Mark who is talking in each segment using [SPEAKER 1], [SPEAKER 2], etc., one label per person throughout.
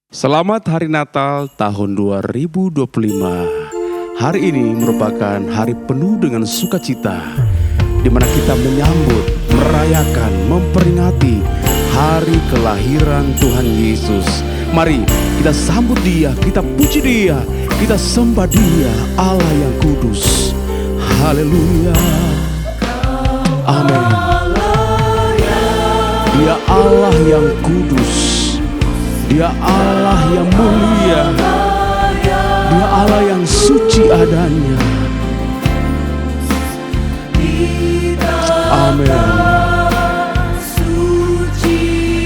[SPEAKER 1] Selamat Hari Natal tahun 2025. Hari ini merupakan hari penuh dengan sukacita, di mana kita menyambut, merayakan, memperingati hari kelahiran Tuhan Yesus. Mari kita sambut Dia, kita puji Dia, kita sembah Dia, Allah yang kudus. Haleluya. Amin. Dia Allah yang kudus, Dia Allah yang mulia, Dia Allah yang suci adanya. Amin.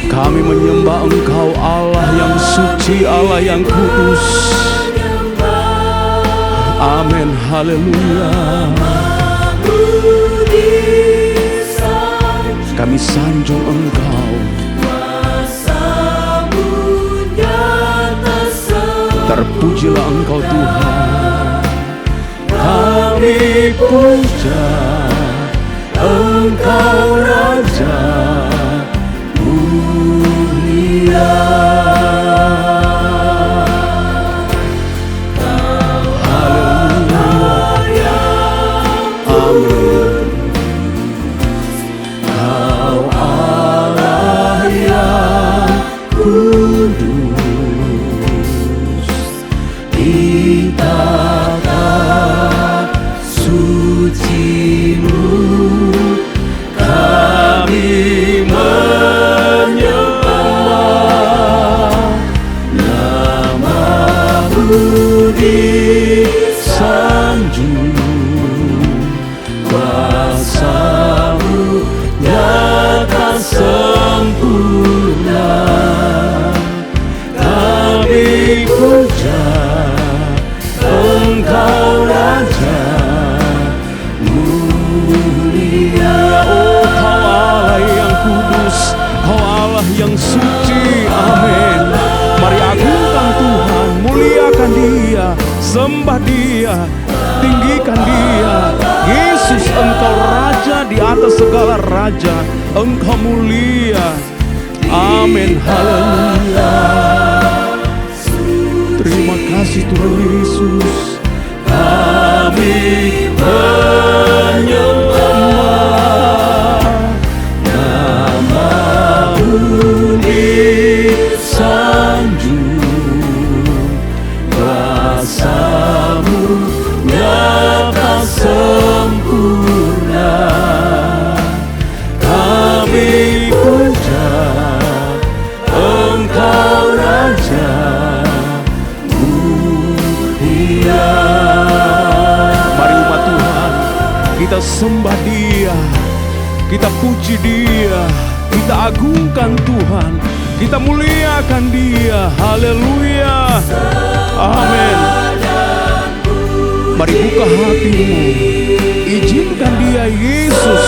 [SPEAKER 1] Kami menyembah Engkau, Allah yang suci, Allah yang kudus. Amin. Haleluya. Kami sanjung Engkau, terpujilah Engkau Tuhan. Kami puja Engkau Raja mulia. Haleluya. Amin. Kau Allah yang kudus, ditatap suci-Mu, kami menyembah nama-Mu, disanjung kuasa-Mu nyata sempurna. Kami puja Engkau Raja mulia. Oh, Kau Allah yang kudus, Kau Allah yang suci. Amin. Mari agungkan Tuhan, muliakan Dia, sembah Dia, tinggikan Dia. Yesus, Engkau Raja di atas segala raja, Engkau mulia. Amin. Haleluya. Terima kasih Tuhan Yesus. Kami menyembah nama-Mu, disanjung kuasa-Mu nyata sempurna. Kami puja Engkau Raja mulia. Mari umat Tuhan, kita sembah Dia, kita puji Dia, kita agungkan Tuhan, kita muliakan Dia. Haleluya. Amin. Mari buka hatimu, izinkan Dia, Yesus,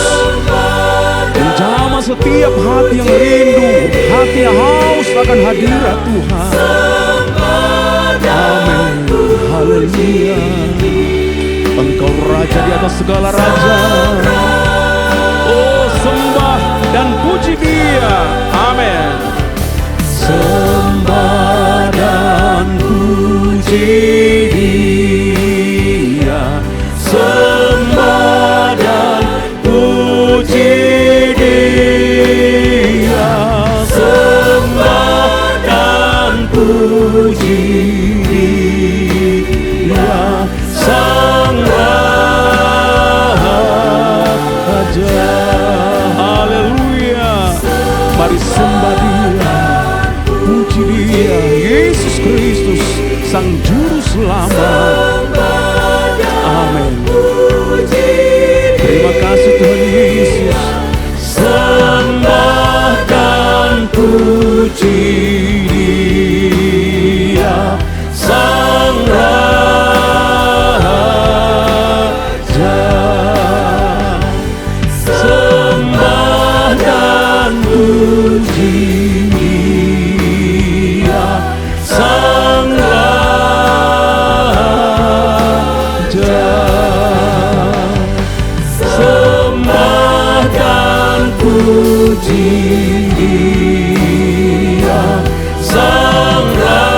[SPEAKER 1] menjamah setiap hati yang rindu, hati yang haus akan hadirat Tuhan. Amin. Haleluya. Engkau Raja di atas segala raja. Oh, sembah dan puji Dia. Amin. Sembah dan puji Dia, sembah dan puji Dia, sembah dan puji Dia, Sang Raja. Haleluya. Mari sembah Dia, puji Dia, Yesus Kristus, Sang Juru Selamat. Amin. Terima kasih Tuhan Yesus. Sembah dan puji Dia, Sang Raja. Sembah dan puji Dia, Sang Raja. Sembah dan puji Dia, Sang Raja.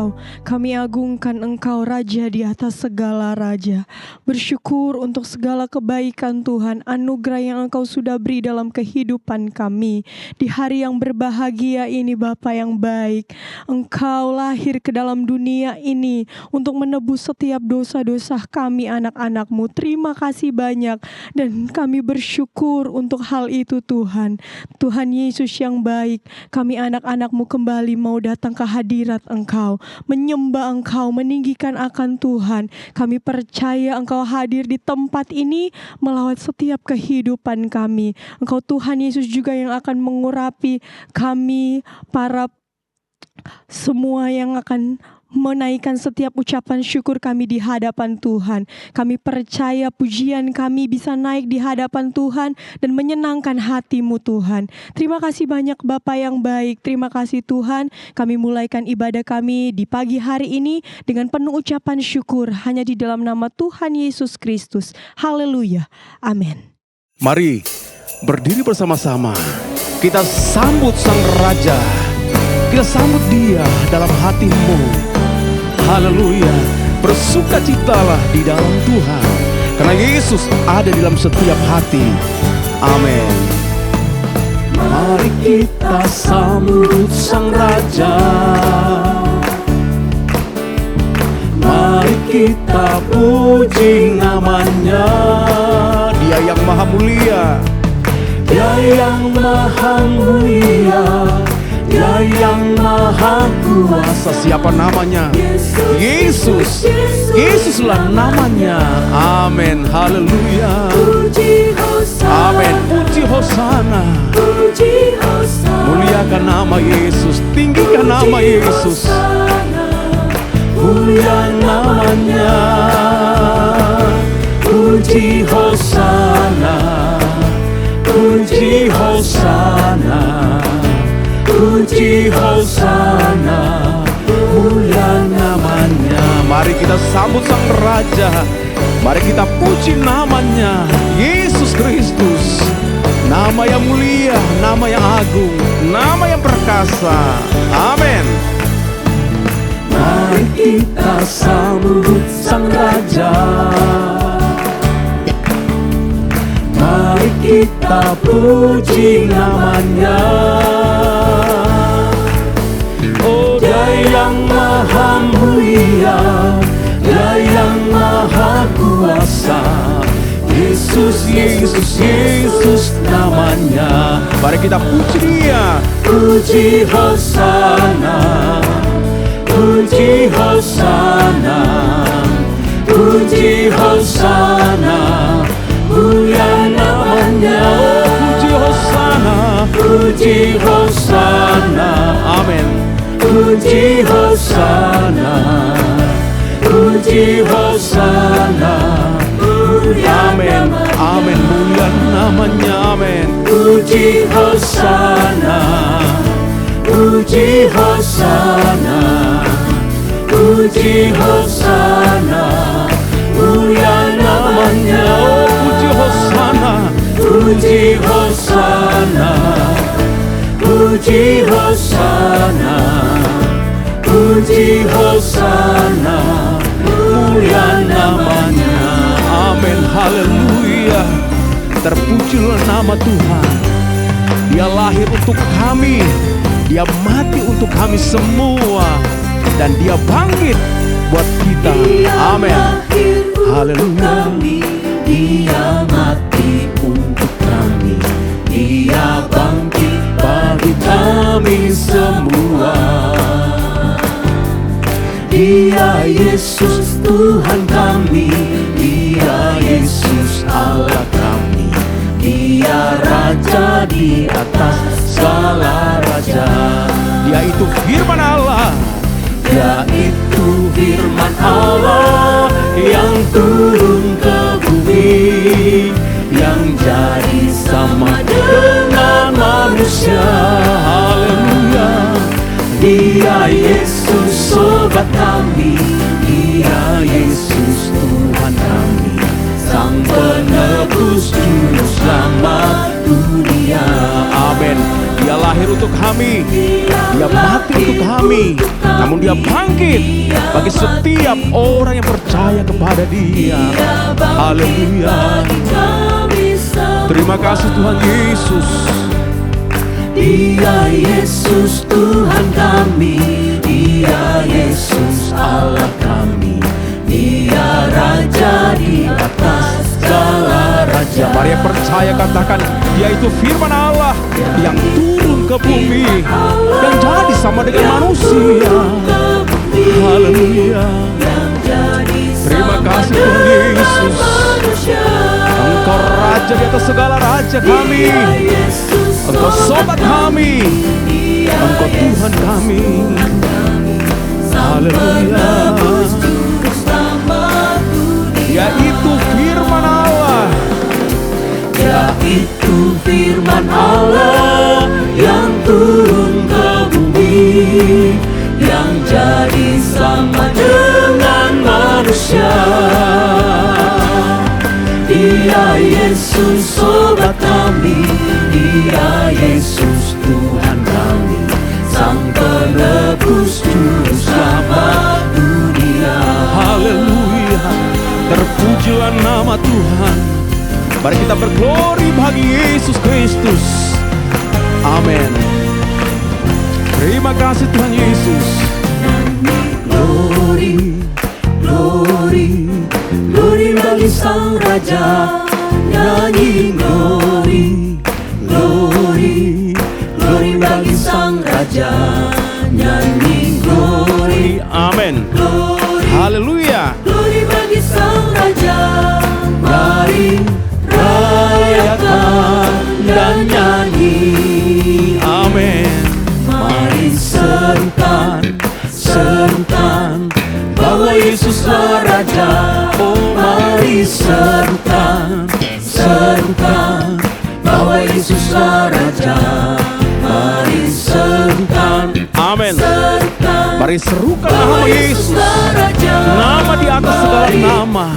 [SPEAKER 2] Engkau. Kami agungkan Engkau, Raja di atas segala raja. Bersyukur untuk segala kebaikan Tuhan, anugerah yang Engkau sudah beri dalam kehidupan kami. Di hari yang berbahagia ini Bapa yang baik, Engkau lahir ke dalam dunia ini untuk menebus setiap dosa-dosa kami anak-anak-Mu. Terima kasih banyak dan kami bersyukur untuk hal itu Tuhan. Tuhan Yesus yang baik, kami anak-anak-Mu kembali mau datang ke hadirat Engkau, menyembah Engkau, meninggikan akan Tuhan. Kami percaya Engkau hadir di tempat ini melawat setiap kehidupan kami. Engkau Tuhan Yesus juga yang akan mengurapi kami, para semua yang akan menaikkan setiap ucapan syukur kami di hadapan Tuhan. Kami percaya pujian kami bisa naik di hadapan Tuhan dan menyenangkan hati-Mu Tuhan. Terima kasih banyak Bapa yang baik. Terima kasih Tuhan. Kami mulaikan ibadah kami di pagi hari ini dengan penuh ucapan syukur hanya di dalam nama Tuhan Yesus Kristus. Haleluya. Amin.
[SPEAKER 1] Mari berdiri bersama-sama. Kita sambut Sang Raja. Kita sambut Dia dalam hatimu. Haleluya. Bersukacitalah di dalam Tuhan, karena Yesus ada di dalam setiap hati. Amin. Mari kita sambut Sang Raja. Mari kita puji namanya. Dia yang maha mulia. Dia yang maha mulia. Dia yang maha kuasa. Siapa namanya? Yesus. Yesuslah namanya. Amin. Haleluya. Amin. Puji hosana. Muliakan nama Yesus. Tinggikan nama Yesus. Mulia namanya. Puji hosana. Puji hosana. Puji hosana, mulia namanya. Mari kita sambut Sang Raja. Mari kita puji namanya, Yesus Kristus. Nama yang mulia, nama yang agung, nama yang perkasa. Amin. Mari kita sambut Sang Raja. Mari kita puji namanya. Oh, Dia yang maha mulia, Dia yang maha kuasa. Yesus, Yesus, Yesus namanya. Mari kita puji Dia. Puji hosana. Puji hosana. Puji hosana. Mulia namanya. Puji hosana. Puji hosana. Amin. Puji hosana. Puji hosana. Amin. Amin. Mulia namanya. Amin. Puji hosana. Puji hosana. Puji hosana. Mulia namanya. Puji hosana. Puji hosana. Puji hosana. Puji hosana. Mulia namanya. Amin. Haleluya. Terpujilah nama Tuhan. Dia lahir untuk kami. Dia mati untuk kami semua. Dan Dia bangkit buat kita. Amin. Haleluya. Dia mati untuk kami. Dia bangkit bagi kami semua. Dia Yesus Tuhan kami. Dia Yesus Allah kami. Dia Raja di atas segala raja. Dia itu firman Allah. Dia itu firman Allah yang turun ke bumi, yang jadi sama dengan manusia. Haleluya. Dia Yesus sobat kami. Dia Yesus Tuhan kami. Sang penebus juru selamat dunia. Amin. Dia lahir lahir untuk kami, Dia mati untuk kami, namun Dia bangkit bagi setiap orang yang percaya kepada Dia. Haleluya. Terima kasih Tuhan Yesus.
[SPEAKER 3] Dia Yesus Tuhan kami, Dia Yesus Allah kami, Dia Raja di atas segala raja.
[SPEAKER 1] Mari yang percaya katakan, Dia itu firman Allah yang turun ke bumi, yang jadi sama dengan manusia. Haleluya. Terima kasih Tuhan Yesus. Engkau Raja di atas segala raja kami, Engkau sobat kami, Engkau Tuhan kami. Haleluya. Yaitu firman Allah,
[SPEAKER 3] yaitu firman Allah yang turun ke bumi, yang jadi sama dengan manusia. Dia Yesus sobat kami, Dia Yesus Tuhan kami, Sang Penebus Juru Selamat dunia.
[SPEAKER 1] haleluya. Terpujilah nama Tuhan. Mari kita berglori bagi Yesus Kristus. Amin. Terima kasih Tuhan Yesus.
[SPEAKER 3] Glory, glory, glory bagi Sang Raja. Nyanyi glory, glory, glory bagi Sang Raja. Nyanyi glory,
[SPEAKER 1] Amin.
[SPEAKER 3] glory,
[SPEAKER 1] Haleluya.
[SPEAKER 3] glory bagi Sang Raja. Mari rayakan dan nyanyi.
[SPEAKER 1] Amin.
[SPEAKER 3] Mari serukan, serukan bahwa Yesuslah Raja. Oh, mari serukan, serukan bahwa Yesuslah Raja. Mari serukan,
[SPEAKER 1] Amin.
[SPEAKER 3] serukan
[SPEAKER 1] Mari serukan
[SPEAKER 3] bahwa
[SPEAKER 1] nama Yesus,
[SPEAKER 3] Yesuslah Raja.
[SPEAKER 1] nama di atas segala nama,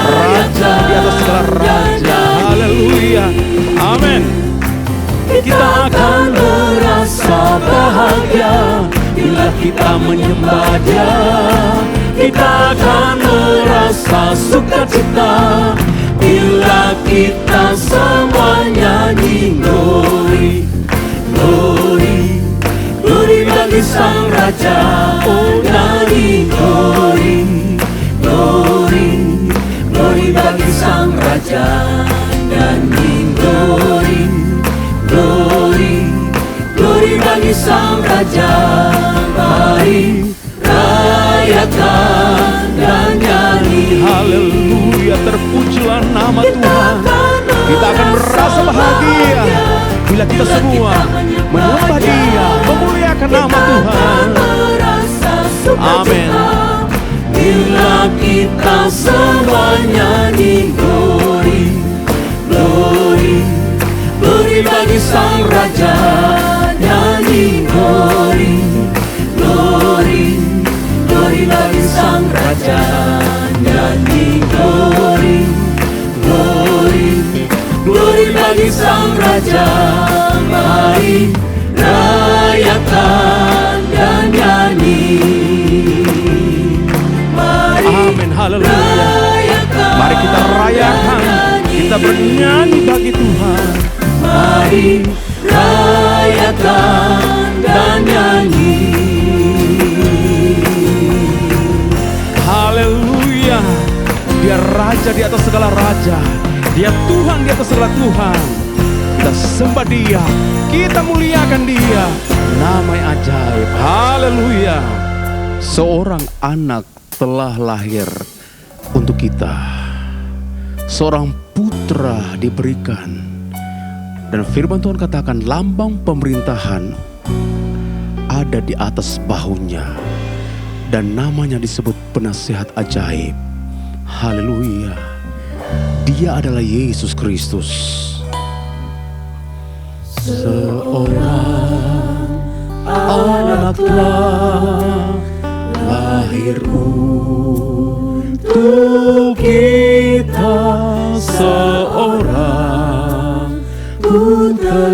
[SPEAKER 1] Raja di atas segala raja. Haleluya. Amin.
[SPEAKER 3] Kita akan merasa bahagia bila kita menyembah Dia. Kita akan merasa sukacita bila kita semua nyanyi glory, glory, glory bagi Sang Raja. Oh, nyanyi glory, glory, glory bagi Sang Raja. Nyanyi glory, glory, glory bagi Sang Raja. Mari rayakan dan nyanyi.
[SPEAKER 1] Haleluya. Terpujilah nama Tuhan. Kita akan merasa bahagia bila kita semua menyembah Dia, memuliakan nama Tuhan. Amin.
[SPEAKER 3] Bila kita semua nyanyi glory, glory, glory bagi Sang Raja. Nyanyi glory, glory, glory bagi Sang Raja. Nyanyi glory, glory, glory bagi Sang Raja. Mari rayakan dan nyanyi. Mari
[SPEAKER 1] Amin. Haleluya.
[SPEAKER 3] rayakan,
[SPEAKER 1] Mari kita rayakan, kita bernyanyi bagi Tuhan.
[SPEAKER 3] Mari rayakan dan nyanyi.
[SPEAKER 1] Haleluya. Dia Raja di atas segala raja, Dia Tuhan di atas segala Tuhan. Kita sembah Dia, kita muliakan Dia. Nama yang ajaib. Haleluya. Seorang anak telah lahir untuk kita, seorang putra diberikan. Dan firman Tuhan katakan lambang pemerintahan ada di atas bahunya, dan namanya disebut Penasihat Ajaib. Haleluya. Dia adalah Yesus Kristus. Seorang anak telah lahir untuk kita, seorang putra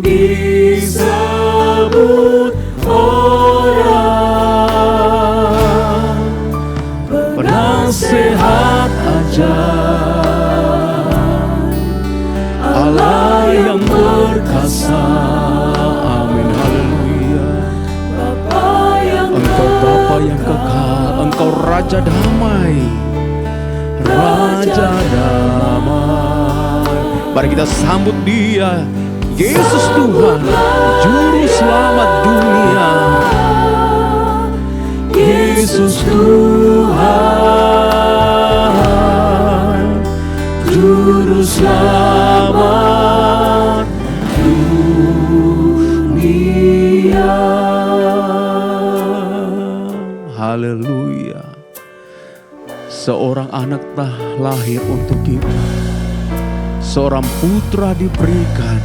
[SPEAKER 3] disebut orang, penasehat ajaib, Allah yang perkasa.
[SPEAKER 1] Amin, haleluya.
[SPEAKER 3] Bapa yang
[SPEAKER 1] Engkau Bapa yang kekal, Engkau Raja damai, Raja damai. Mari kita sambut Dia, Yesus Tuhan, Juru Selamat dunia.
[SPEAKER 3] Yesus Tuhan, Juru Selamat dunia.
[SPEAKER 1] Haleluya. Seorang anak telah lahir untuk kita, seorang putra diberikan,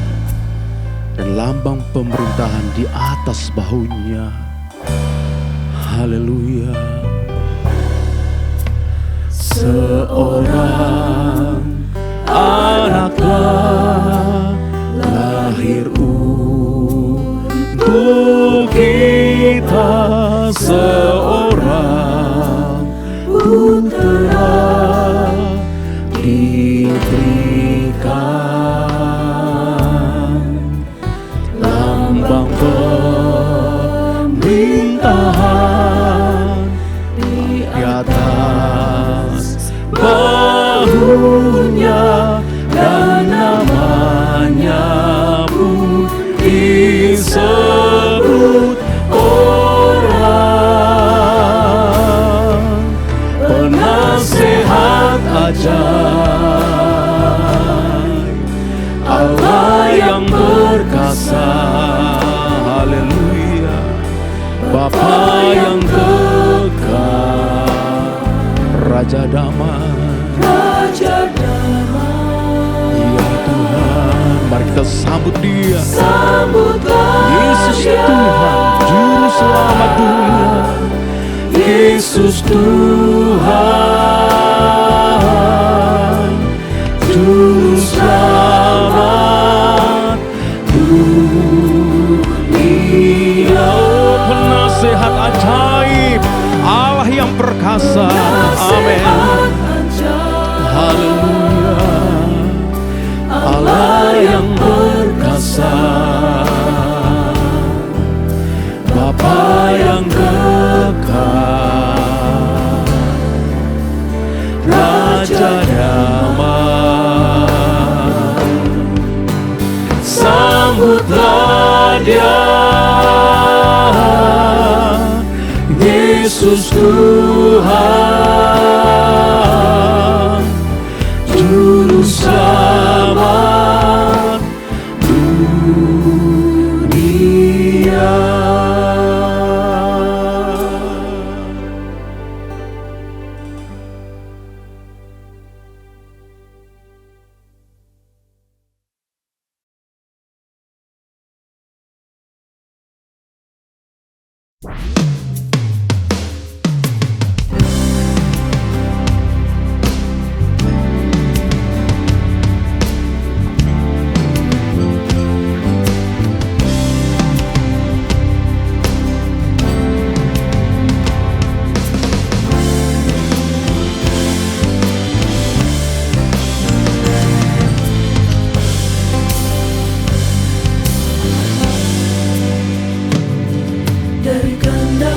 [SPEAKER 1] dan lambang pemerintahan di atas bahunya. Haleluya. Seorang anak telah lahir untuk kita, seorang putra diberikan, lambang pemerintahan di atas bahunya, dan namanya pun disebut orang, penasehat ajaib, Allah yang perkasa. Haleluya. Bapa yang kekal, Raja damai,
[SPEAKER 3] Raja damai.
[SPEAKER 1] Ya Tuhan, mari kita sambut Dia,
[SPEAKER 3] Sambutlah
[SPEAKER 1] Yesus
[SPEAKER 3] Dia,
[SPEAKER 1] Tuhan, Juru Selamat dunia.
[SPEAKER 3] Yesus Tuhan, Juru Selamat dunia.
[SPEAKER 1] Penasehat ajaib, Allah yang perkasa. Amin. Haleluya. Allah yang perkasa, Bapa yang kekal, Raja damai. Sambutlah Dia, Yesus Tuhan, Juru Selamat dunia.
[SPEAKER 3] Dari kandang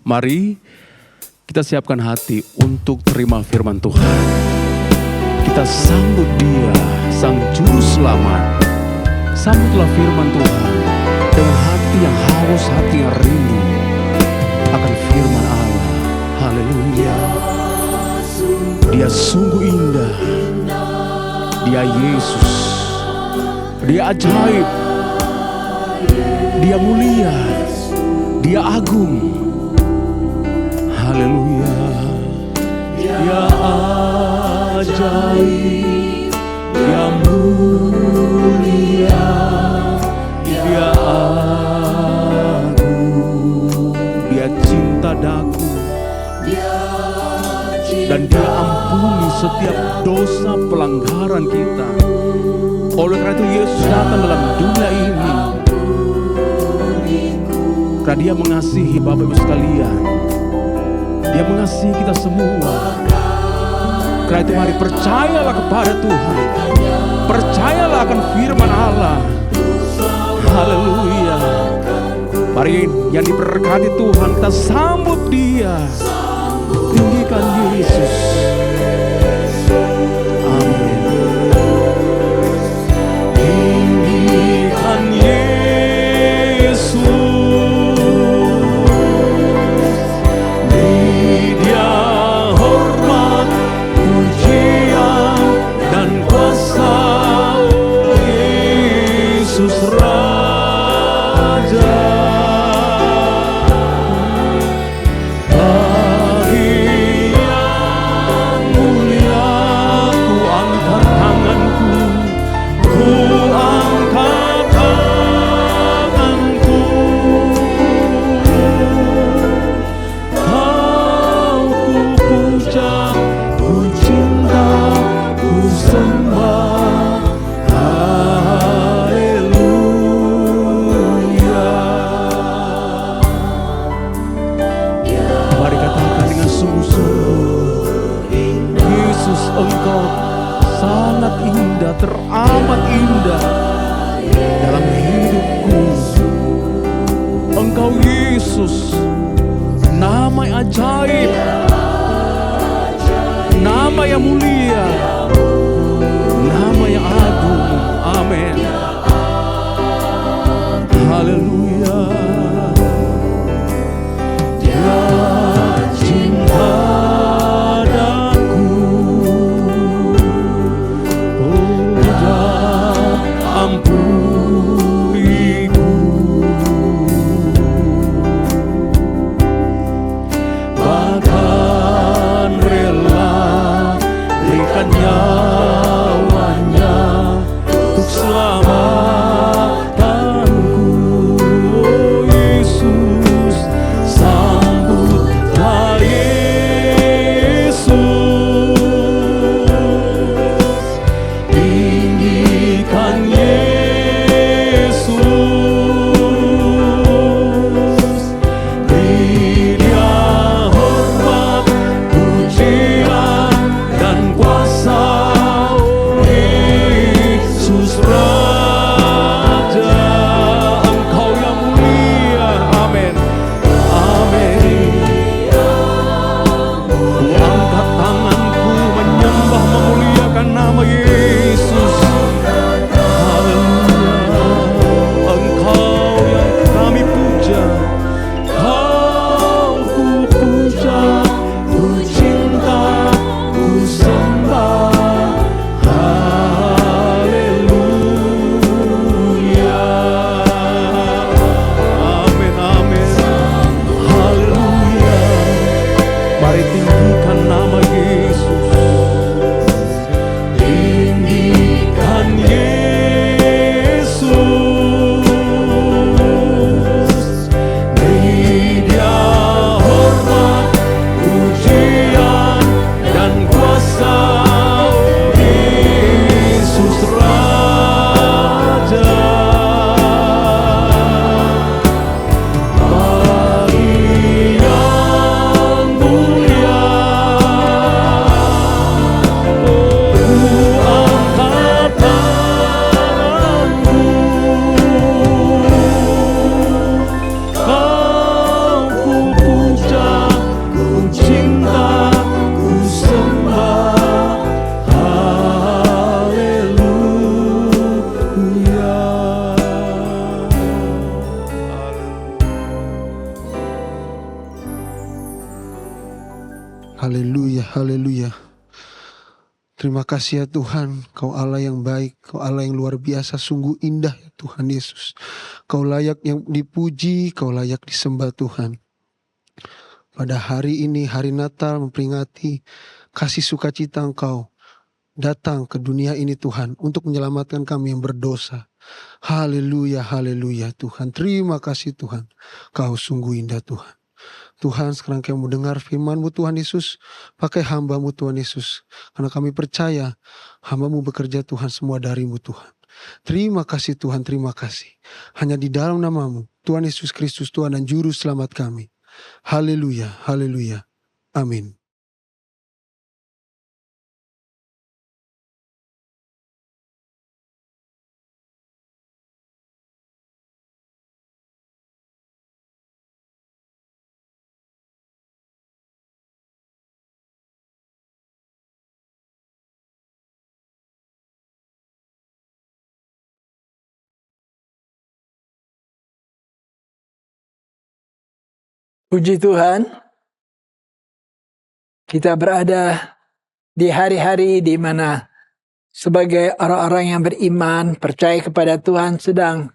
[SPEAKER 1] Mari kita siapkan hati untuk terima firman Tuhan. Kita sambut Dia, Sang Juru Selamat. Sambutlah firman Tuhan dengan hati yang haus, hati yang rindu akan firman Allah. Haleluya. Dia sungguh indah. Dia Yesus. Dia ajaib. Dia mulia. Dia agung. Haleluya.
[SPEAKER 3] Dia ajaib, Dia mulia, Dia agung.
[SPEAKER 1] Dia cinta daku. Dan Dia ampuni setiap dosa pelanggaran kita. Oleh karena itu Yesus datang dalam dunia ini. Karena Dia mengasihi Bapak Ibu sekalian. Dia mengasihi kita semua. Karena itu mari percayalah kepada Tuhan. Percayalah akan firman Allah. Haleluya. Mari yang diberkati Tuhan, kita sambut Dia. Tinggikan Yesus. Amin.
[SPEAKER 3] Tinggikan Yesus, beri Dia hormat, pujian dan kuasa. Yesus Raja.
[SPEAKER 1] Engkau sangat indah, teramat indah dalam hidupku. Engkau Yesus, nama yang ajaib, nama yang mulia, nama yang agung. Amin. Haleluya.
[SPEAKER 3] Dia cinta
[SPEAKER 1] ampuniku,
[SPEAKER 3] bahkan rela berikan
[SPEAKER 4] Terima kasih ya Tuhan, Kau Allah yang baik, Kau Allah yang luar biasa, sungguh indah ya Tuhan Yesus. Kau layak yang dipuji, Kau layak disembah Tuhan. Pada hari ini, hari Natal memperingati kasih sukacita Engkau datang ke dunia ini Tuhan untuk menyelamatkan kami yang berdosa. Haleluya, haleluya Tuhan. Terima kasih Tuhan, Kau sungguh indah Tuhan. Tuhan, sekarang kami mendengar firman-Mu Tuhan Yesus, pakai hamba-Mu Tuhan Yesus. Karena kami percaya hamba-Mu bekerja Tuhan semua dari-Mu Tuhan. Terima kasih Tuhan, terima kasih. Hanya di dalam nama-Mu, Tuhan Yesus Kristus Tuhan dan Juru Selamat kami. Haleluya, haleluya. Amin.
[SPEAKER 5] Puji Tuhan, kita berada di hari-hari di mana sebagai orang-orang yang beriman, percaya kepada Tuhan sedang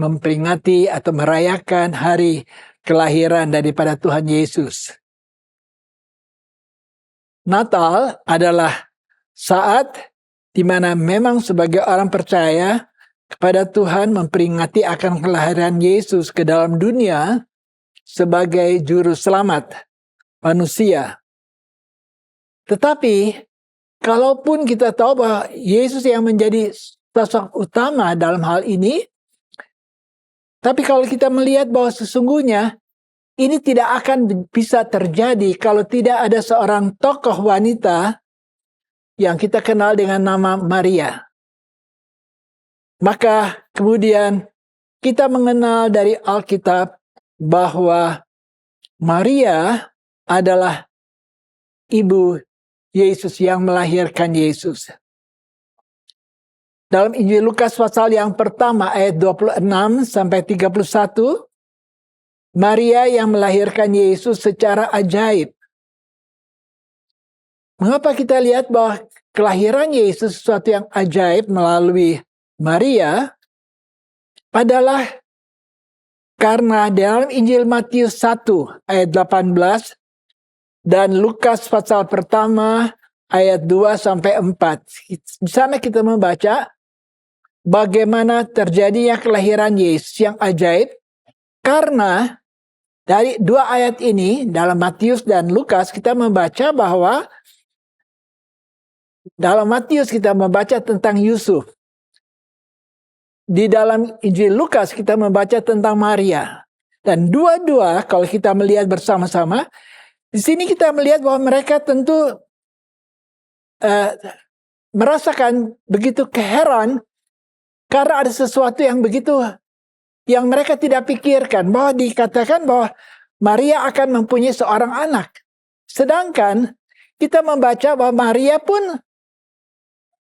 [SPEAKER 5] memperingati atau merayakan hari kelahiran daripada Tuhan Yesus. Natal adalah saat di mana memang sebagai orang percaya kepada Tuhan memperingati akan kelahiran Yesus ke dalam dunia sebagai juru selamat manusia. Tetapi kalaupun kita tahu bahwa Yesus yang menjadi sosok utama dalam hal ini, tapi kalau kita melihat bahwa sesungguhnya ini tidak akan bisa terjadi kalau tidak ada seorang tokoh wanita yang kita kenal dengan nama Maria. Maka kemudian kita mengenal dari Alkitab bahwa Maria adalah ibu Yesus yang melahirkan Yesus. Dalam Injil Lukas pasal yang pertama ayat 26 sampai 31, Maria yang melahirkan Yesus secara ajaib. Mengapa kita lihat bahwa kelahiran Yesus sesuatu yang ajaib melalui Maria? Adalah karena dalam Injil Matius 1 ayat 18 dan Lukas pasal pertama ayat 2 sampai 4. Di sana kita membaca bagaimana terjadinya kelahiran Yesus yang ajaib. Karena dari dua ayat ini dalam Matius dan Lukas kita membaca bahwa dalam Matius kita membaca tentang Yusuf. Di dalam Injil Lukas kita membaca tentang Maria. Dan dua-dua kalau kita melihat bersama-sama, di sini kita melihat bahwa mereka tentu merasakan begitu keheran karena ada sesuatu yang begitu yang mereka tidak pikirkan, bahwa dikatakan bahwa Maria akan mempunyai seorang anak. Sedangkan kita membaca bahwa Maria pun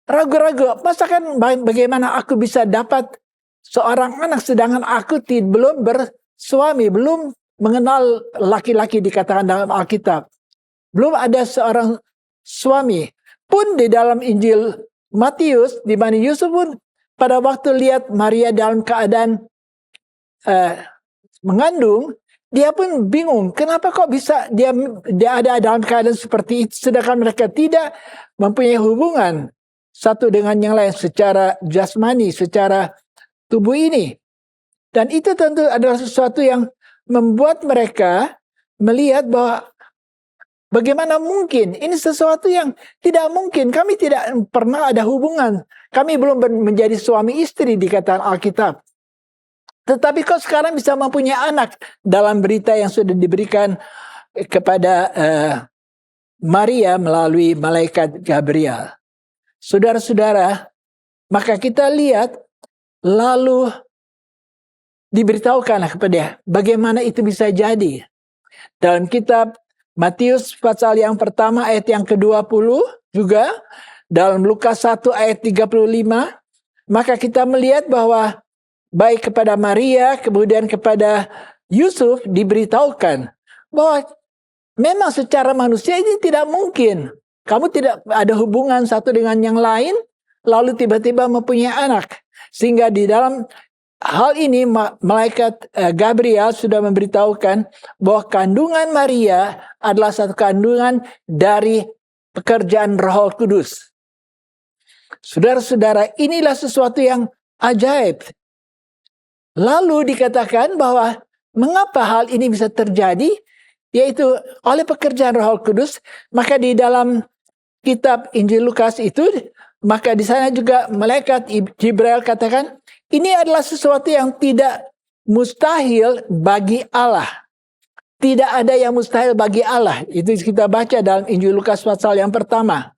[SPEAKER 5] ragu-ragu, masakan bagaimana aku bisa dapat seorang anak sedangkan aku belum bersuami, belum mengenal laki-laki, dikatakan dalam Alkitab. Belum ada seorang suami. Pun di dalam Injil Matius, di mana Yusuf pun pada waktu lihat Maria dalam keadaan mengandung, dia pun bingung. Kenapa kok bisa dia ada dalam keadaan seperti itu, sedangkan mereka tidak mempunyai hubungan satu dengan yang lain secara jasmani, secara tubuh ini. Dan itu tentu adalah sesuatu yang membuat mereka melihat bahwa bagaimana mungkin, ini sesuatu yang tidak mungkin. Kami tidak pernah ada hubungan. Kami belum menjadi suami istri, dikatakan Alkitab. Tetapi kok sekarang bisa mempunyai anak dalam berita yang sudah diberikan kepada Maria melalui malaikat Gabriel. Saudara-saudara, maka kita lihat lalu diberitahukanlah kepada bagaimana itu bisa jadi. Dalam kitab Matius pasal yang pertama ayat yang ke-20 juga, dalam Lukas 1 ayat 35, maka kita melihat bahwa baik kepada Maria kemudian kepada Yusuf diberitahukan bahwa memang secara manusia ini tidak mungkin. Kamu tidak ada hubungan satu dengan yang lain, lalu tiba-tiba mempunyai anak. Sehingga di dalam hal ini malaikat Gabriel sudah memberitahukan bahwa kandungan Maria adalah satu kandungan dari pekerjaan Roh Kudus. Saudara-saudara, inilah sesuatu yang ajaib. Lalu dikatakan bahwa mengapa hal ini bisa terjadi, yaitu oleh pekerjaan Roh Kudus. Maka di dalam kitab Injil Lukas itu, maka di sana juga malaikat Jibril katakan, ini adalah sesuatu yang tidak mustahil bagi Allah. Tidak ada yang mustahil bagi Allah. Itu kita baca dalam Injil Lukas pasal yang pertama.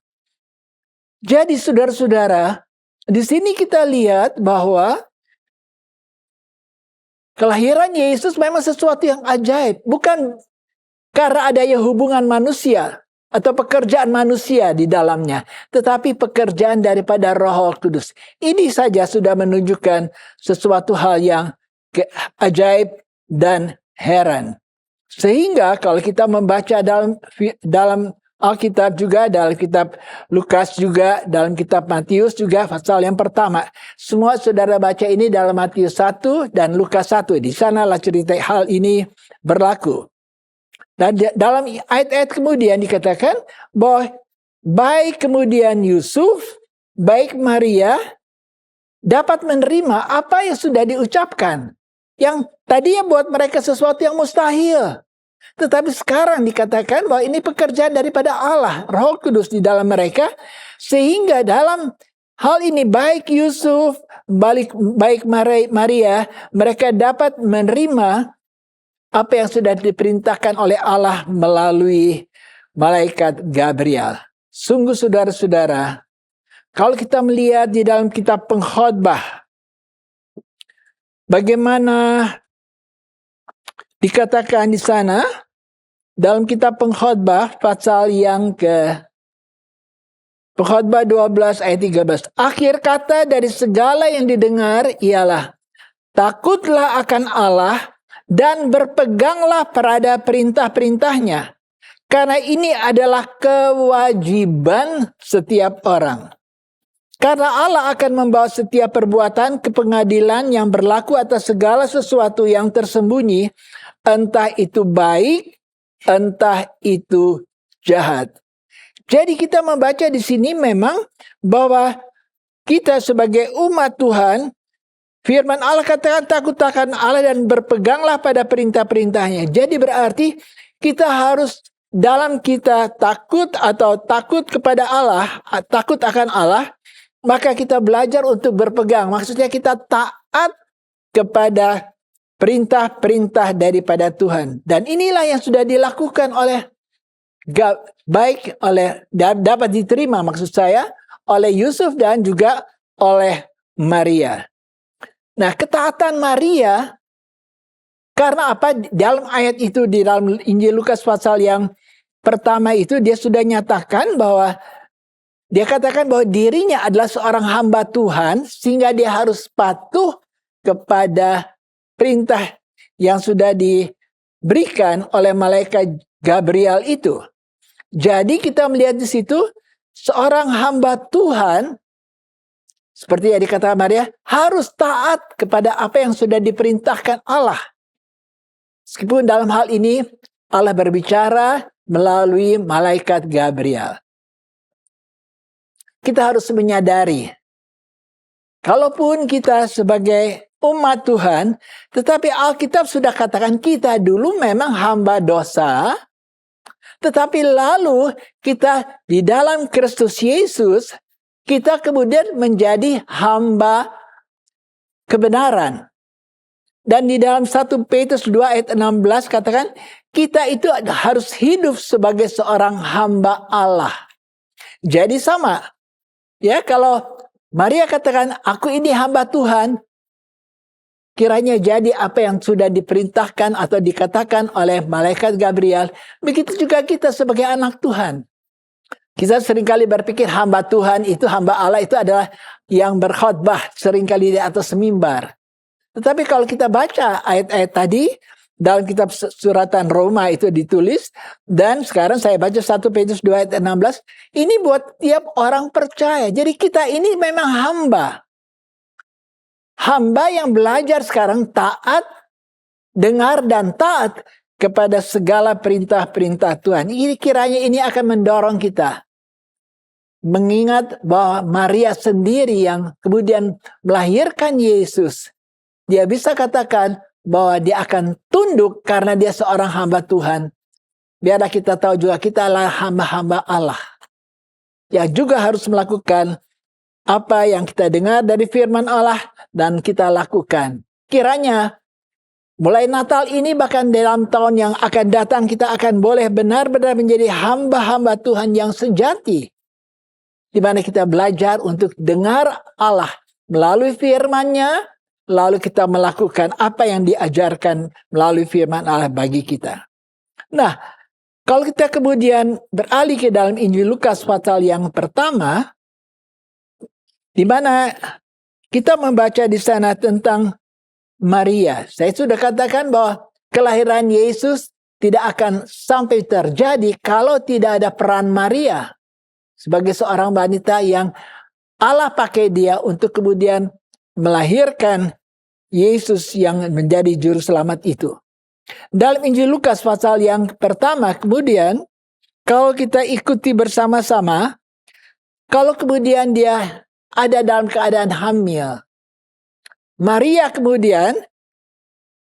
[SPEAKER 5] Jadi saudara-saudara, di sini kita lihat bahwa kelahiran Yesus memang sesuatu yang ajaib. Bukan karena adanya hubungan manusia atau pekerjaan manusia di dalamnya, tetapi pekerjaan daripada Roh Kudus. Ini saja sudah menunjukkan sesuatu hal yang ajaib dan heran. Sehingga kalau kita membaca dalam Alkitab juga, dalam kitab Lukas juga, dalam kitab Matius juga, pasal yang pertama. Semua saudara baca ini dalam Matius 1 dan Lukas 1. Di sanalah cerita hal ini berlaku. Dan dalam ayat-ayat kemudian dikatakan bahwa baik kemudian Yusuf, baik Maria dapat menerima apa yang sudah diucapkan. Yang tadinya buat mereka sesuatu yang mustahil. Tetapi sekarang dikatakan bahwa ini pekerjaan daripada Allah, Roh Kudus di dalam mereka. Sehingga dalam hal ini baik Yusuf, baik Maria, mereka dapat menerima apa yang sudah diperintahkan oleh Allah melalui malaikat Gabriel. Sungguh saudara-saudara, kalau kita melihat di dalam kitab Pengkhotbah, bagaimana dikatakan di sana, dalam kitab Pengkhotbah pasal yang Pengkhotbah 12 ayat 13. Akhir kata dari segala yang didengar ialah, takutlah akan Allah dan berpeganglah pada perintah-perintahnya. Karena ini adalah kewajiban setiap orang. Karena Allah akan membawa setiap perbuatan ke pengadilan yang berlaku atas segala sesuatu yang tersembunyi, entah itu baik, entah itu jahat. Jadi kita membaca di sini memang bahwa kita sebagai umat Tuhan, firman Allah katakan takut akan Allah dan berpeganglah pada perintah-perintahnya. Jadi berarti kita harus dalam kita takut atau takut kepada Allah, takut akan Allah, maka kita belajar untuk berpegang. Maksudnya kita taat kepada perintah-perintah daripada Tuhan. Dan inilah yang sudah dilakukan oleh dapat diterima maksud saya oleh Yusuf dan juga oleh Maria. Nah, ketaatan Maria karena apa? Dalam ayat itu di dalam Injil Lukas pasal yang pertama itu dia sudah nyatakan bahwa dia katakan bahwa dirinya adalah seorang hamba Tuhan sehingga dia harus patuh kepada perintah yang sudah diberikan oleh malaikat Gabriel itu. Jadi kita melihat di situ seorang hamba Tuhan seperti yang dikatakan Maria harus taat kepada apa yang sudah diperintahkan Allah. Meskipun dalam hal ini Allah berbicara melalui malaikat Gabriel. Kita harus menyadari kalaupun kita sebagai umat Tuhan, tetapi Alkitab sudah katakan kita dulu memang hamba dosa, tetapi lalu kita di dalam Kristus Yesus, kita kemudian menjadi hamba kebenaran. Dan di dalam 1 Petrus 2 ayat 16 katakan, kita itu harus hidup sebagai seorang hamba Allah. Jadi sama. Ya, kalau Maria katakan, aku ini hamba Tuhan, kiranya jadi apa yang sudah diperintahkan atau dikatakan oleh malaikat Gabriel. Begitu juga kita sebagai anak Tuhan. Kita seringkali berpikir hamba Tuhan itu, hamba Allah itu adalah yang berkhotbah seringkali di atas mimbar. Tetapi kalau kita baca ayat-ayat tadi, dalam kitab suratan Roma itu ditulis. Dan sekarang saya baca 1 Petrus 2 ayat 16. Ini buat tiap orang percaya. Jadi kita ini memang hamba. Hamba yang belajar sekarang taat, dengar dan taat kepada segala perintah-perintah Tuhan. Ini kiranya ini akan mendorong kita. Mengingat bahwa Maria sendiri yang kemudian melahirkan Yesus. Dia bisa katakan bahwa dia akan tunduk karena dia seorang hamba Tuhan. Biarlah kita tahu juga kita adalah hamba-hamba Allah. Yang juga harus melakukan apa yang kita dengar dari firman Allah dan kita lakukan. Kiranya mulai Natal ini bahkan dalam tahun yang akan datang kita akan boleh benar-benar menjadi hamba-hamba Tuhan yang sejati. Di mana kita belajar untuk dengar Allah melalui firman-Nya, lalu kita melakukan apa yang diajarkan melalui firman Allah bagi kita. Nah, kalau kita kemudian beralih ke dalam Injil Lukas pasal yang pertama, di mana kita membaca di sana tentang Maria. Saya sudah katakan bahwa kelahiran Yesus tidak akan sampai terjadi kalau tidak ada peran Maria sebagai seorang wanita yang Allah pakai dia untuk kemudian melahirkan Yesus yang menjadi juru selamat itu. Dalam Injil Lukas pasal yang pertama kemudian, kalau kita ikuti bersama-sama, kalau kemudian dia ada dalam keadaan hamil, Maria kemudian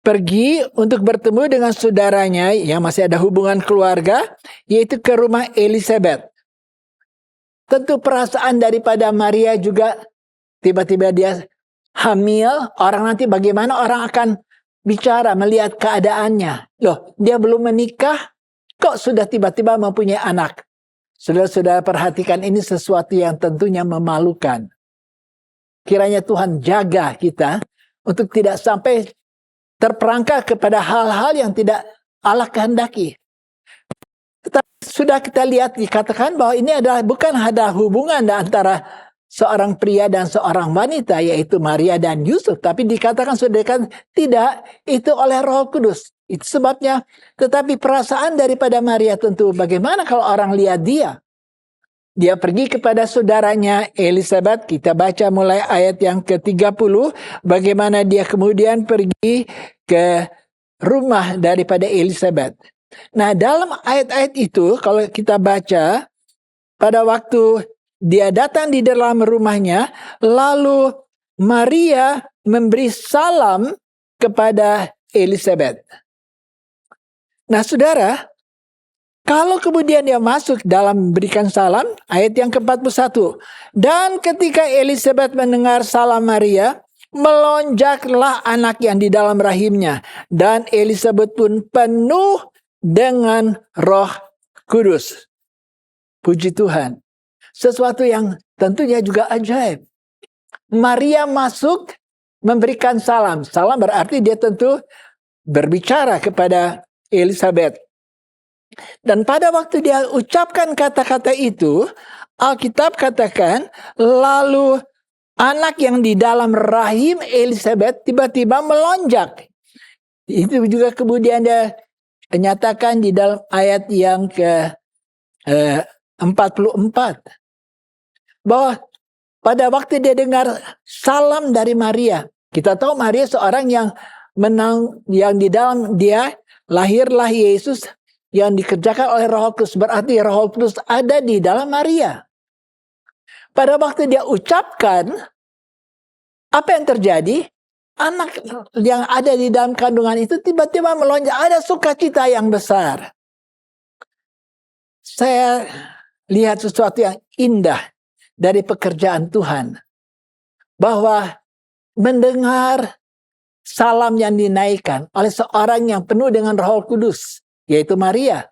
[SPEAKER 5] pergi untuk bertemu dengan saudaranya yang masih ada hubungan keluarga, yaitu ke rumah Elizabeth. Tentu perasaan daripada Maria juga tiba-tiba dia hamil, orang nanti bagaimana orang akan bicara melihat keadaannya. Loh, dia belum menikah, kok sudah tiba-tiba mempunyai anak. Saudara-saudara perhatikan, ini sesuatu yang tentunya memalukan. Kiranya Tuhan jaga kita untuk tidak sampai terperangkap kepada hal-hal yang tidak Allah kehendaki. Tetapi sudah kita lihat dikatakan bahwa ini adalah bukan ada hubungan antara seorang pria dan seorang wanita, yaitu Maria dan Yusuf. Tapi dikatakan sudah tidak, itu oleh Roh Kudus. Itu sebabnya, tetapi perasaan daripada Maria tentu bagaimana kalau orang lihat dia. Dia pergi kepada saudaranya Elizabeth. Kita baca mulai ayat yang ke-30. Bagaimana dia kemudian pergi ke rumah daripada Elizabeth. Nah, dalam ayat-ayat itu kalau kita baca, pada waktu dia datang di dalam rumahnya, lalu Maria memberi salam kepada Elizabeth. Nah, saudara, kalau kemudian dia masuk dalam memberikan salam, ayat yang ke-41. Dan ketika Elizabeth mendengar salam Maria, melonjaklah anak yang di dalam rahimnya. Dan Elizabeth pun penuh dengan Roh Kudus. Puji Tuhan. Sesuatu yang tentunya juga ajaib. Maria masuk memberikan salam. Salam berarti dia tentu berbicara kepada Elizabeth. Dan pada waktu dia ucapkan kata-kata itu, Alkitab katakan, lalu anak yang di dalam rahim Elizabeth tiba-tiba melonjak. Itu juga kemudian dia nyatakan di dalam ayat yang ke-44. Bahwa pada waktu dia dengar salam dari Maria. Kita tahu Maria seorang yang yang di dalam dia lahirlah Yesus yang dikerjakan oleh Roh Kudus. Berarti Roh Kudus ada di dalam Maria. Pada waktu dia ucapkan, apa yang terjadi? Anak yang ada di dalam kandungan itu tiba-tiba melonjak. Ada sukacita yang besar. Saya lihat sesuatu yang indah dari pekerjaan Tuhan. Bahwa mendengar salam yang dinaikkan oleh seorang yang penuh dengan Roh Kudus, yaitu Maria.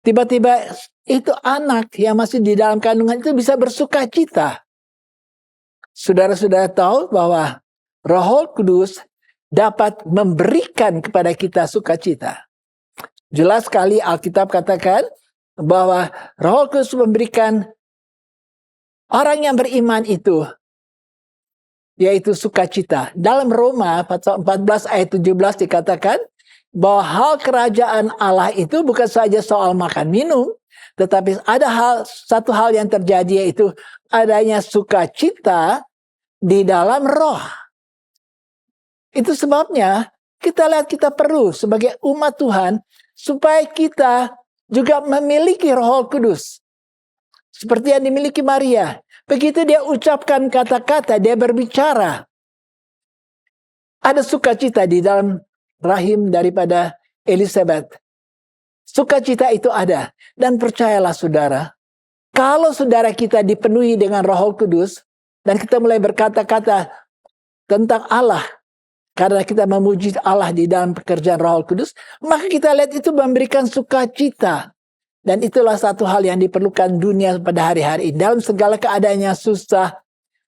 [SPEAKER 5] Tiba-tiba itu anak yang masih di dalam kandungan itu bisa bersukacita. Saudara-saudara tahu bahwa Roh Kudus dapat memberikan kepada kita sukacita. Jelas sekali Alkitab katakan bahwa Roh Kudus memberikan orang yang beriman itu, yaitu sukacita. Dalam Roma pasal 14 ayat 17 dikatakan, bahwa hal kerajaan Allah itu bukan saja soal makan minum, tetapi ada satu hal yang terjadi, yaitu adanya sukacita di dalam roh. Itu sebabnya kita lihat kita perlu sebagai umat Tuhan supaya kita juga memiliki Roh Kudus. Seperti yang dimiliki Maria. Begitu dia ucapkan kata-kata, dia berbicara. Ada sukacita di dalam rahim daripada Elizabeth. Sukacita itu ada. Dan percayalah saudara, kalau saudara kita dipenuhi dengan Roh Kudus, dan kita mulai berkata-kata tentang Allah, karena kita memuji Allah di dalam pekerjaan Roh Kudus, maka kita lihat itu memberikan sukacita. Dan itulah satu hal yang diperlukan dunia pada hari-hari ini. Dalam segala keadaan yang susah,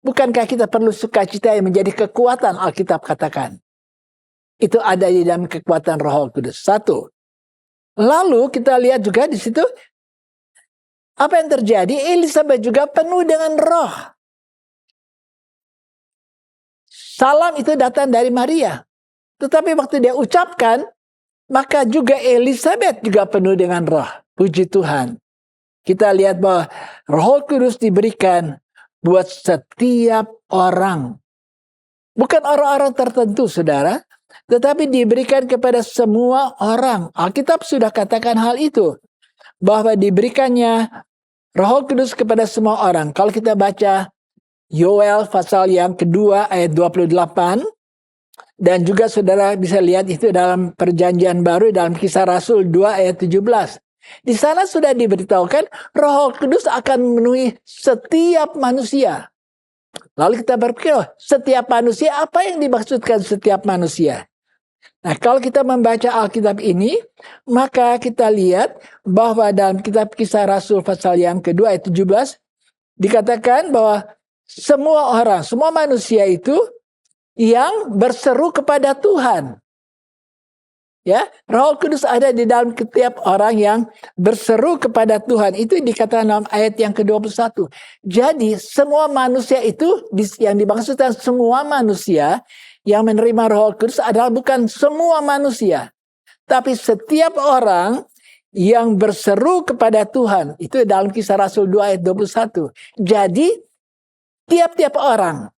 [SPEAKER 5] bukankah kita perlu sukacita yang menjadi kekuatan, Alkitab katakan. Itu ada di dalam kekuatan Roh Kudus. Satu. Lalu kita lihat juga di situ, apa yang terjadi? Elizabeth juga penuh dengan roh. Salam itu datang dari Maria. Tetapi waktu dia ucapkan, maka juga Elizabeth juga penuh dengan roh. Puji Tuhan. Kita lihat bahwa Roh Kudus diberikan buat setiap orang. Bukan orang-orang tertentu, saudara. Tetapi diberikan kepada semua orang. Alkitab sudah katakan hal itu. Bahwa diberikannya Roh Kudus kepada semua orang. Kalau kita baca Yoel pasal yang kedua ayat 28. Dan juga saudara bisa lihat itu dalam perjanjian baru dalam Kisah Rasul 2 ayat 17. Di sana sudah diberitahukan Roh Kudus akan memenuhi setiap manusia. Lalu kita berpikir, setiap manusia, apa yang dimaksudkan setiap manusia? Nah, kalau kita membaca Alkitab ini, maka kita lihat bahwa dalam kitab Kisah Rasul pasal yang kedua ayat 17 dikatakan bahwa semua orang, semua manusia itu yang berseru kepada Tuhan. Ya, Roh Kudus ada di dalam setiap orang yang berseru kepada Tuhan. Itu dikatakan dalam ayat yang ke-21. Jadi semua manusia itu, yang dimaksudkan semua manusia yang menerima Roh Kudus adalah bukan semua manusia. Tapi setiap orang yang berseru kepada Tuhan. Itu dalam Kisah Rasul 2 ayat 21. Jadi tiap-tiap orang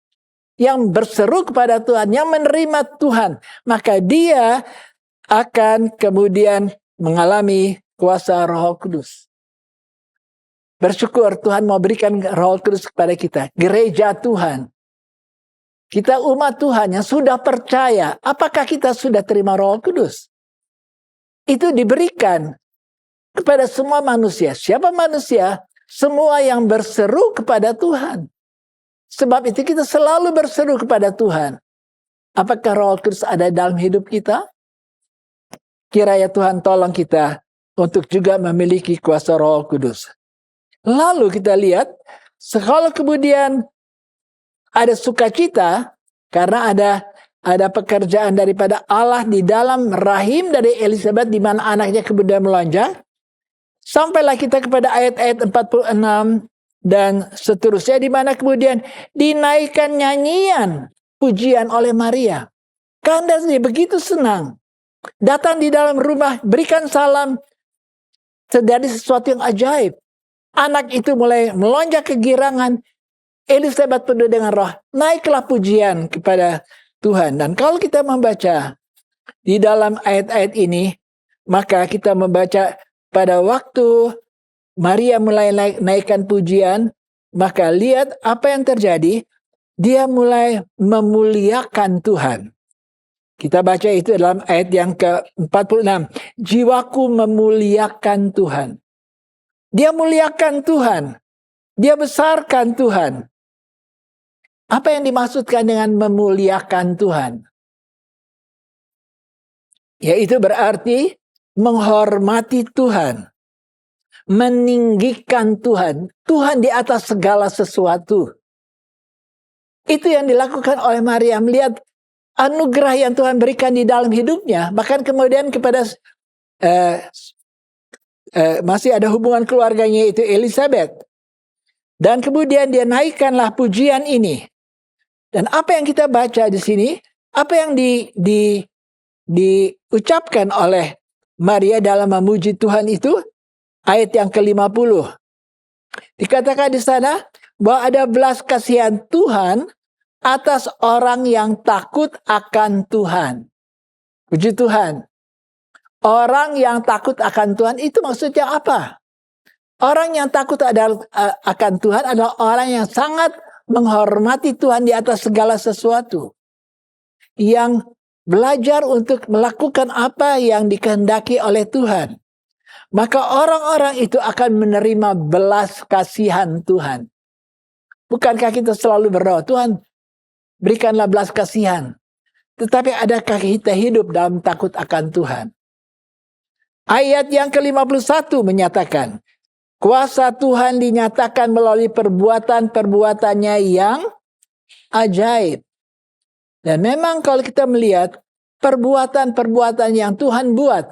[SPEAKER 5] yang berseru kepada Tuhan, yang menerima Tuhan, maka dia akan kemudian mengalami kuasa Roh Kudus. Bersyukur Tuhan mau berikan Roh Kudus kepada kita. Gereja Tuhan. Kita umat Tuhan yang sudah percaya. Apakah kita sudah terima Roh Kudus? Itu diberikan kepada semua manusia. Siapa manusia? Semua yang berseru kepada Tuhan. Sebab itu kita selalu berseru kepada Tuhan. Apakah Roh Kudus ada dalam hidup kita? Kiranya Tuhan tolong kita untuk juga memiliki kuasa Roh Kudus. Lalu kita lihat, kalau kemudian ada sukacita, karena ada pekerjaan daripada Allah di dalam rahim dari Elizabeth, di mana anaknya kemudian melonjak. Sampailah kita kepada ayat-ayat 46 dan seterusnya, di mana kemudian dinaikkan nyanyian pujian oleh Maria. Karena dia begitu senang. Datang di dalam rumah, berikan salam. Terjadi sesuatu yang ajaib. Anak itu mulai melonjak kegirangan. Elizabeth penuh dengan roh. Naiklah pujian kepada Tuhan. Dan kalau kita membaca di dalam ayat-ayat ini, maka kita membaca pada waktu Maria mulai naikkan pujian, maka lihat apa yang terjadi. Dia mulai memuliakan Tuhan. Kita baca itu dalam ayat yang ke-46. Jiwaku memuliakan Tuhan. Dia muliakan Tuhan. Dia besarkan Tuhan. Apa yang dimaksudkan dengan memuliakan Tuhan? Yaitu berarti menghormati Tuhan. Meninggikan Tuhan. Tuhan di atas segala sesuatu. Itu yang dilakukan oleh Maria, melihat anugerah yang Tuhan berikan di dalam hidupnya. Bahkan kemudian kepada masih ada hubungan keluarganya, itu Elizabeth. Dan kemudian dia naikkanlah pujian ini. Dan apa yang kita baca di sini, apa yang diucapkan oleh Maria dalam memuji Tuhan itu, ayat yang ke-50. Dikatakan di sana bahwa ada belas kasihan Tuhan atas orang yang takut akan Tuhan. Puji Tuhan. Orang yang takut akan Tuhan itu maksudnya apa? Orang yang takut akan Tuhan adalah orang yang sangat menghormati Tuhan di atas segala sesuatu. Yang belajar untuk melakukan apa yang dikehendaki oleh Tuhan. Maka orang-orang itu akan menerima belas kasihan Tuhan. Bukankah kita selalu berdoa, Tuhan berikanlah belas kasihan. Tetapi adakah kita hidup dalam takut akan Tuhan? Ayat yang ke-51 menyatakan, kuasa Tuhan dinyatakan melalui perbuatan-perbuatannya yang ajaib. Dan memang kalau kita melihat perbuatan-perbuatan yang Tuhan buat,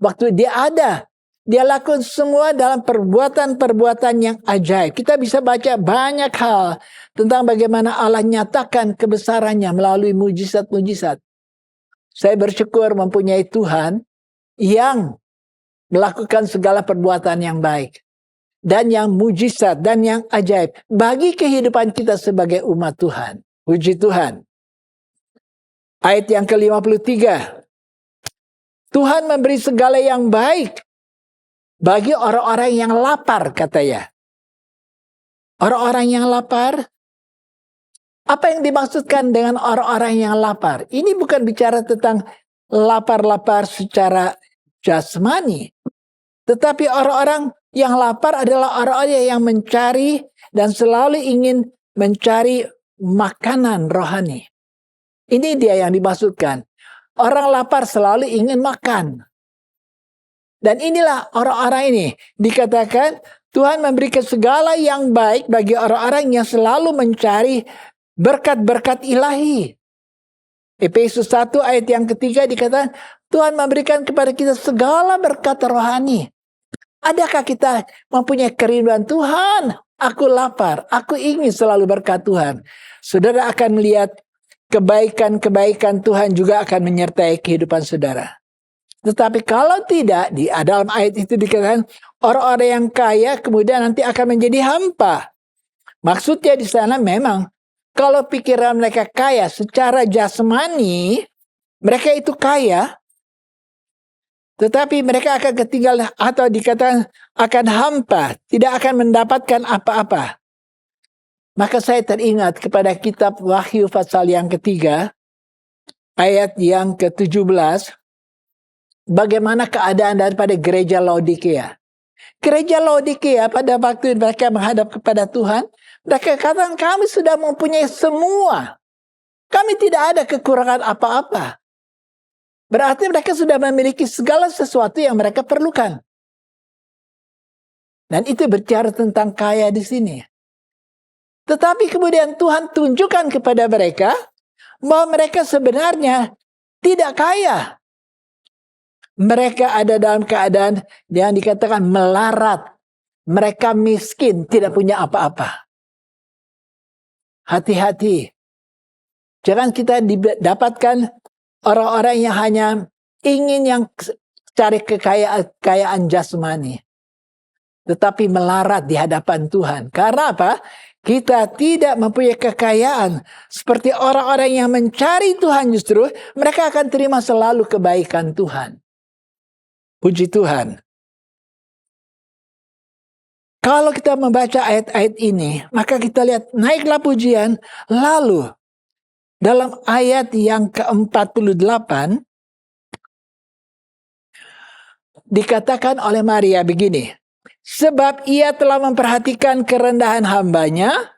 [SPEAKER 5] waktu dia ada, dia lakukan semua dalam perbuatan-perbuatan yang ajaib. Kita bisa baca banyak hal tentang bagaimana Allah nyatakan kebesarannya melalui mujizat-mujizat. Saya bersyukur mempunyai Tuhan yang melakukan segala perbuatan yang baik. Dan yang mujizat dan yang ajaib bagi kehidupan kita sebagai umat Tuhan. Puji Tuhan. Ayat yang ke-53. Tuhan memberi segala yang baik bagi orang-orang yang lapar, katanya. Orang-orang yang lapar. Apa yang dimaksudkan dengan orang-orang yang lapar? Ini bukan bicara tentang lapar-lapar secara jasmani. Tetapi orang-orang yang lapar adalah orang-orang yang mencari dan selalu ingin mencari makanan rohani. Ini dia yang dimaksudkan. Orang lapar selalu ingin makan. Dan inilah orang-orang ini. Dikatakan Tuhan memberikan segala yang baik bagi orang-orang yang selalu mencari berkat-berkat ilahi. Efesus 1 ayat yang ketiga dikatakan Tuhan memberikan kepada kita segala berkat rohani. Adakah kita mempunyai kerinduan Tuhan? Aku lapar, aku ingin selalu berkat Tuhan. Saudara akan melihat kebaikan-kebaikan Tuhan juga akan menyertai kehidupan saudara. Tetapi kalau tidak, di dalam ayat itu dikatakan orang-orang yang kaya kemudian nanti akan menjadi hampa. Maksudnya di sana memang kalau pikiran mereka kaya secara jasmani, mereka itu kaya, tetapi mereka akan ketinggalan atau dikatakan akan hampa, tidak akan mendapatkan apa-apa. Maka saya teringat kepada kitab Wahyu pasal yang ketiga, ayat yang ke-17, bagaimana keadaan daripada gereja Laodikia. Gereja Laodikia pada waktu mereka menghadap kepada Tuhan, mereka katakan kami sudah mempunyai semua. Kami tidak ada kekurangan apa-apa. Berarti mereka sudah memiliki segala sesuatu yang mereka perlukan. Dan itu bicara tentang kaya di sini. Tetapi kemudian Tuhan tunjukkan kepada mereka bahwa mereka sebenarnya tidak kaya. Mereka ada dalam keadaan yang dikatakan melarat. Mereka miskin, tidak punya apa-apa. Hati-hati. Jangan kita dapatkan orang-orang yang hanya ingin yang cari kekayaan jasmani. Tetapi melarat di hadapan Tuhan. Karena apa? Kita tidak mempunyai kekayaan. Seperti orang-orang yang mencari Tuhan justru, mereka akan terima selalu kebaikan Tuhan. Puji Tuhan. Kalau kita membaca ayat-ayat ini, maka kita lihat naiklah pujian. Lalu dalam ayat yang ke-48 dikatakan oleh Maria begini. Sebab ia telah memperhatikan kerendahan hambanya.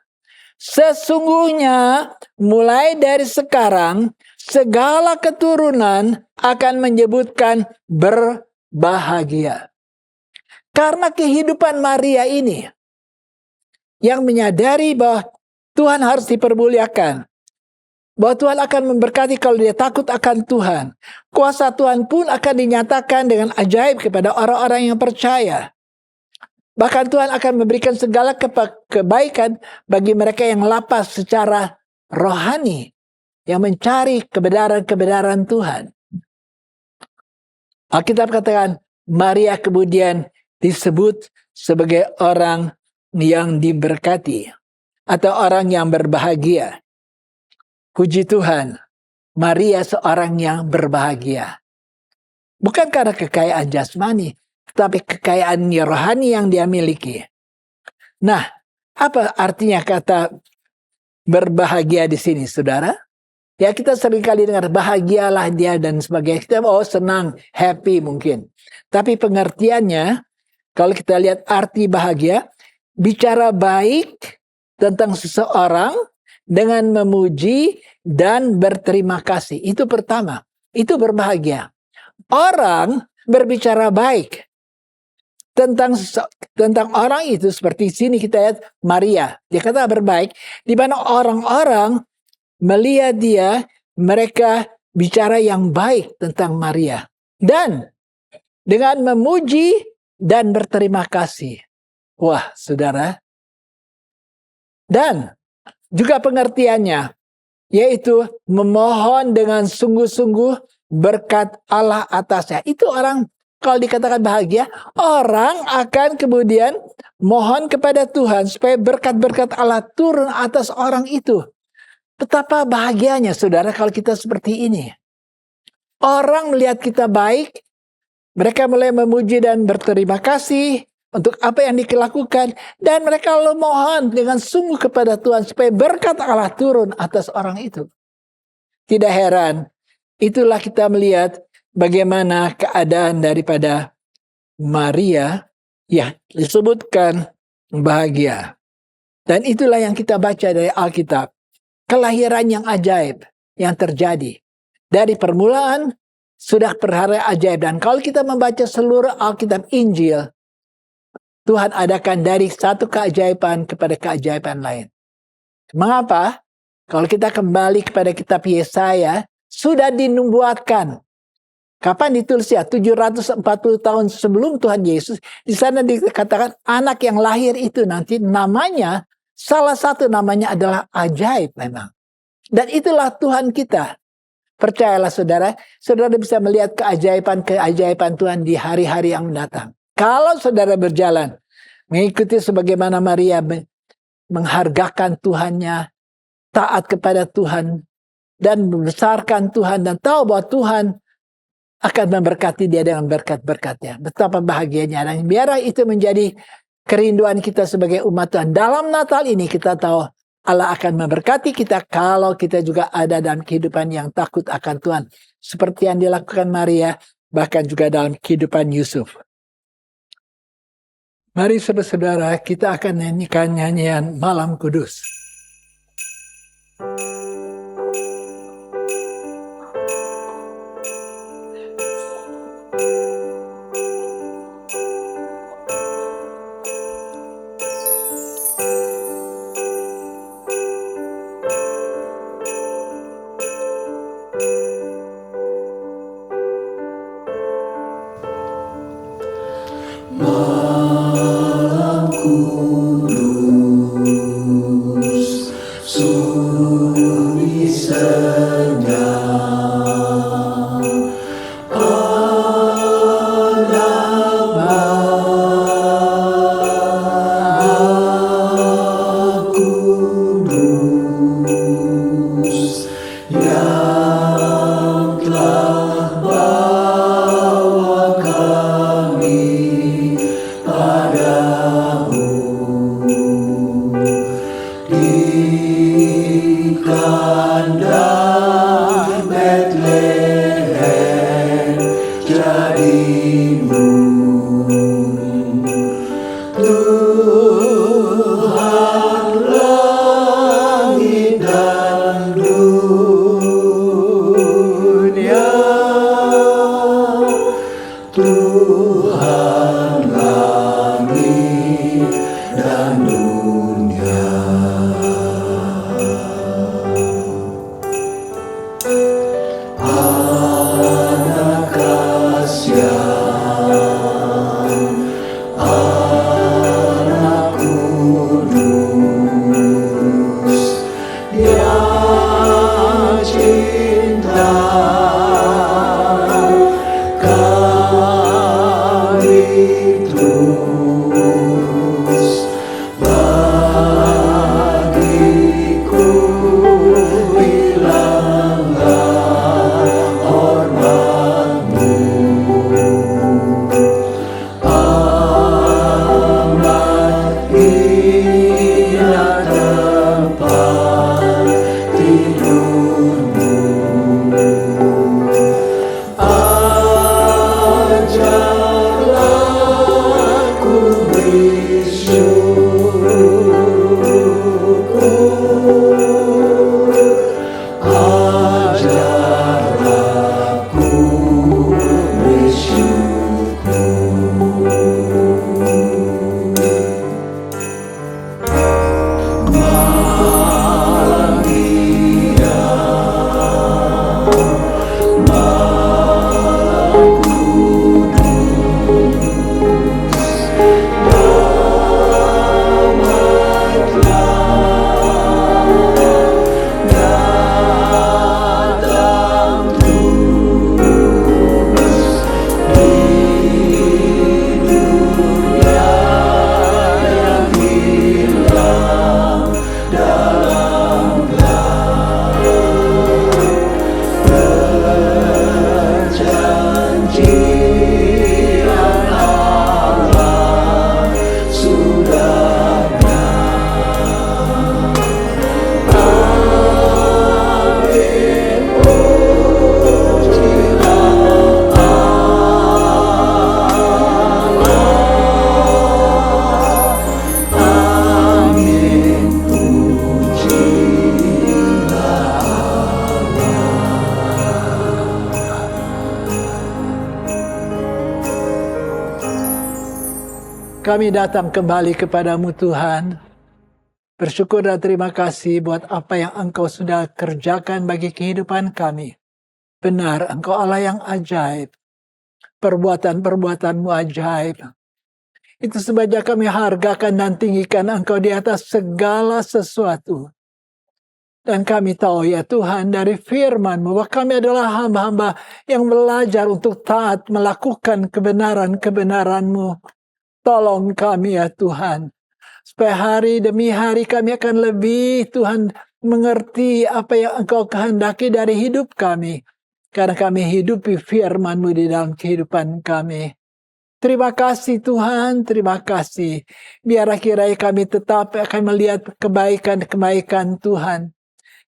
[SPEAKER 5] Sesungguhnya mulai dari sekarang segala keturunan akan menyebutkan berbahagia. Karena kehidupan Maria ini yang menyadari bahwa Tuhan harus dipermuliakan. Bahwa Tuhan akan memberkati kalau dia takut akan Tuhan. Kuasa Tuhan pun akan dinyatakan dengan ajaib kepada orang-orang yang percaya. Bahkan Tuhan akan memberikan segala kebaikan bagi mereka yang lapar secara rohani. Yang mencari kebenaran-kebenaran Tuhan. Alkitab katakan Maria kemudian disebut sebagai orang yang diberkati atau orang yang berbahagia. Puji Tuhan, Maria seorang yang berbahagia. Bukan karena kekayaan jasmani, tetapi kekayaan rohani yang dia miliki. Nah, apa artinya kata berbahagia di sini, saudara? Ya, kita seringkali dengar bahagialah dia dan sebagainya. Kita senang, happy mungkin. Tapi pengertiannya, kalau kita lihat arti bahagia, bicara baik tentang seseorang dengan memuji dan berterima kasih. Itu pertama, itu berbahagia. Orang berbicara baik tentang orang itu, seperti sini kita lihat Maria, dia kata berbaik, di mana orang-orang melihat dia, mereka bicara yang baik tentang Maria dan dengan memuji dan berterima kasih. Wah, saudara. Dan juga pengertiannya yaitu memohon dengan sungguh-sungguh berkat Allah atasnya. Itu orang, kalau dikatakan bahagia, orang akan kemudian mohon kepada Tuhan supaya berkat-berkat Allah turun atas orang itu. Betapa bahagianya, saudara, kalau kita seperti ini. Orang melihat kita baik, mereka mulai memuji dan berterima kasih untuk apa yang dilakukan, dan mereka lalu mohon dengan sungguh kepada Tuhan supaya berkat Allah turun atas orang itu. Tidak heran, itulah kita melihat bagaimana keadaan daripada Maria, ya disebutkan bahagia. Dan itulah yang kita baca dari Alkitab. Kelahiran yang ajaib yang terjadi. Dari permulaan sudah perhara ajaib. Dan kalau kita membaca seluruh Alkitab Injil, Tuhan adakan dari satu keajaiban kepada keajaiban lain. Mengapa? Kalau kita kembali kepada kitab Yesaya, sudah dinubuatkan. Kapan ditulis ya? 740 tahun sebelum Tuhan Yesus. Di sana dikatakan anak yang lahir itu nanti namanya, salah satu namanya adalah ajaib memang. Dan itulah Tuhan kita. Percayalah saudara, saudara bisa melihat keajaiban Tuhan di hari-hari yang mendatang. Kalau saudara berjalan, mengikuti sebagaimana Maria menghargakan Tuhannya, taat kepada Tuhan, dan membesarkan Tuhan, dan tahu bahwa Tuhan akan memberkati dia dengan berkat-berkatnya. Betapa bahagianya. Dan biarlah itu menjadi kerinduan kita sebagai umat Tuhan. Dalam Natal ini kita tahu Allah akan memberkati kita kalau kita juga ada dalam kehidupan yang takut akan Tuhan. Seperti yang dilakukan Maria, bahkan juga dalam kehidupan Yusuf. Mari saudara-saudara, kita akan nyanyikan nyanyian Malam Kudus. Kami datang kembali kepadamu Tuhan. Bersyukur dan terima kasih buat apa yang Engkau sudah kerjakan bagi kehidupan kami. Benar, Engkau Allah yang ajaib. Perbuatan-perbuatan-Mu ajaib. Itu sebabnya kami hargakan dan tinggikan Engkau di atas segala sesuatu. Dan kami tahu ya Tuhan dari firman-Mu bahwa kami adalah hamba-hamba yang belajar untuk taat melakukan kebenaran-kebenaran-Mu. Tolong kami ya Tuhan. Supaya hari demi hari kami akan lebih Tuhan mengerti apa yang Engkau kehendaki dari hidup kami. Karena kami hidupi firman-Mu di dalam kehidupan kami. Terima kasih Tuhan, terima kasih. Biarlah kiranya kami tetap akan melihat kebaikan-kebaikan Tuhan.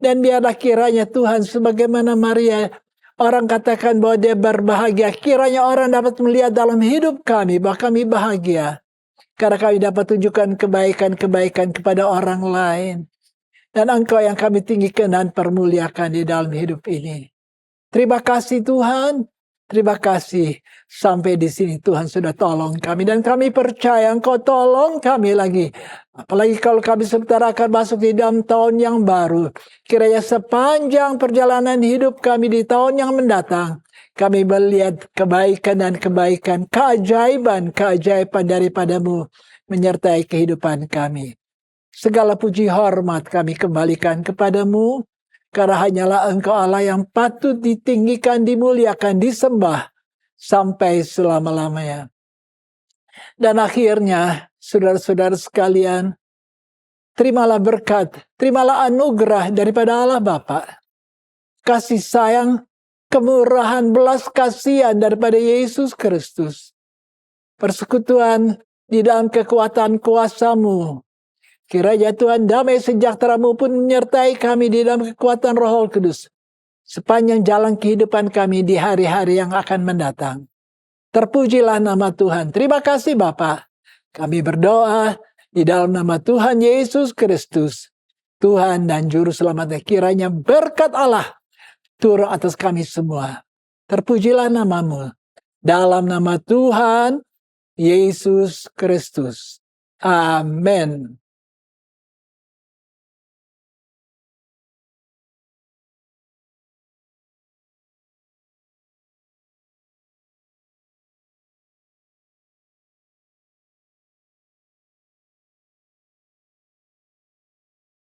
[SPEAKER 5] Dan biarlah kiranya Tuhan sebagaimana Maria, orang katakan bahwa dia berbahagia. Kiranya orang dapat melihat dalam hidup kami bahwa kami bahagia. Karena kami dapat tunjukkan kebaikan-kebaikan kepada orang lain. Dan Engkau yang kami tinggikan dan permuliakan di dalam hidup ini. Terima kasih Tuhan. Terima kasih. Sampai di sini Tuhan sudah tolong kami. Dan kami percaya Engkau tolong kami lagi. Apalagi kalau kami sebentar akan masuk di dalam tahun yang baru. Kiranya sepanjang perjalanan hidup kami di tahun yang mendatang. Kami melihat kebaikan dan kebaikan, keajaiban daripada-Mu menyertai kehidupan kami. Segala puji hormat kami kembalikan kepada-Mu, karena hanyalah Engkau Allah yang patut ditinggikan, dimuliakan, disembah, sampai selama-lamanya. Dan akhirnya, saudara-saudara sekalian, terimalah berkat, terimalah anugerah daripada Allah Bapa, kasih sayang, kemurahan, belas kasihan daripada Yesus Kristus. Persekutuan di dalam kekuatan kuasa-Mu. Kiranya Tuhan damai sejahtera-Mu pun menyertai kami di dalam kekuatan Roh Kudus. Sepanjang jalan kehidupan kami di hari-hari yang akan mendatang. Terpujilah nama Tuhan. Terima kasih Bapa. Kami berdoa di dalam nama Tuhan Yesus Kristus. Tuhan dan Juru Selamatnya, kiranya berkat Allah turun atas kami semua. Terpujilah nama-Mu. Dalam nama Tuhan Yesus Kristus. Amin.